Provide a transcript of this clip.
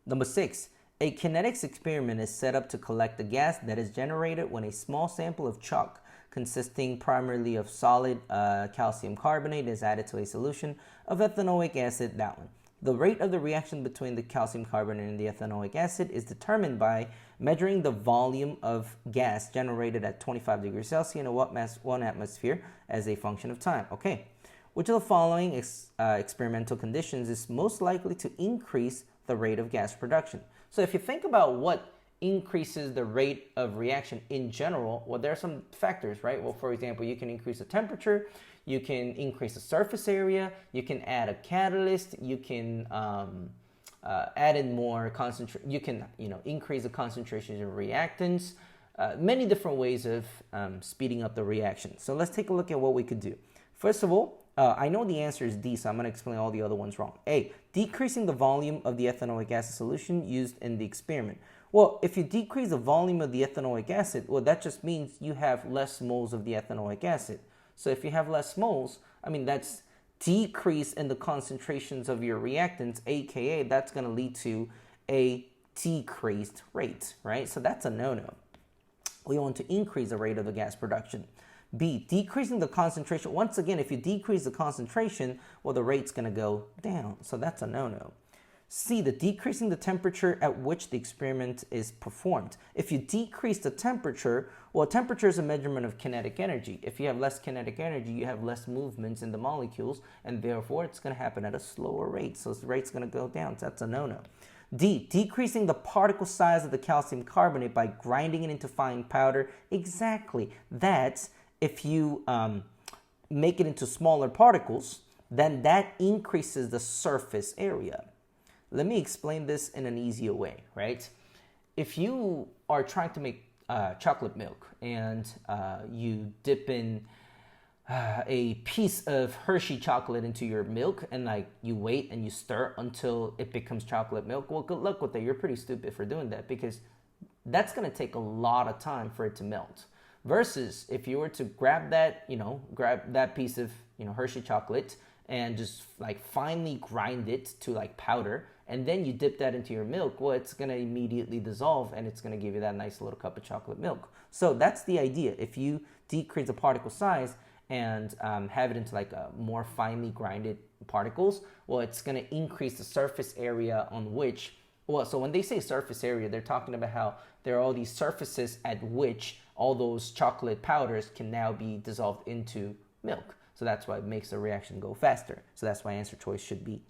Number 6, a kinetics experiment is set up to collect the gas that is generated when a small sample of chalk consisting primarily of solid calcium carbonate is added to a solution of ethanoic acid. That one. The rate of the reaction between the calcium carbonate and the ethanoic acid is determined by measuring the volume of gas generated at 25 degrees Celsius in 1 atmosphere as a function of time. Okay, which of the following experimental conditions is most likely to increase the rate of gas production? So if you think about what increases the rate of reaction in general, well, there are some factors, right? Well, for example, you can increase the temperature, you can increase the surface area, you can add a catalyst, you can add in more concentration, you can increase the concentration of reactants, many different ways of speeding up the reaction. So let's take a look at what we could do. First of all, I know the answer is D, so I'm going to explain all the other ones wrong. A, decreasing the volume of the ethanoic acid solution used in the experiment. Well, if you decrease the volume of the ethanoic acid, well, that just means you have less moles of the ethanoic acid. So if you have less moles, I mean, that's decrease in the concentrations of your reactants, aka that's going to lead to a decreased rate, right? So that's a no-no. We want to increase the rate of the gas production. B, decreasing the concentration. Once again, if you decrease the concentration, well, the rate's going to go down. So that's a no-no. C, the decreasing the temperature at which the experiment is performed. If you decrease the temperature, well, temperature is a measurement of kinetic energy. If you have less kinetic energy, you have less movements in the molecules, and therefore it's going to happen at a slower rate. So the rate's going to go down. So that's a no-no. D, decreasing the particle size of the calcium carbonate by grinding it into fine powder. Exactly. That's if you make it into smaller particles, then that increases the surface area. Let me explain this in an easier way, right? If you are trying to make chocolate milk and you dip in a piece of Hershey chocolate into your milk and you wait and you stir until it becomes chocolate milk, well, good luck with that. You're pretty stupid for doing that because that's going to take a lot of time for it to melt. Versus if you were to grab that piece of Hershey chocolate and just finely grind it to powder, and then you dip that into your milk, well, it's going to immediately dissolve and it's going to give you that nice little cup of chocolate milk. So that's the idea. If you decrease the particle size and have it into a more finely grinded particles, well, it's going to increase the surface area on which, well, so when they say surface area, they're talking about how there are all these surfaces at which all those chocolate powders can now be dissolved into milk. So that's why it makes the reaction go faster. So that's why answer choice should be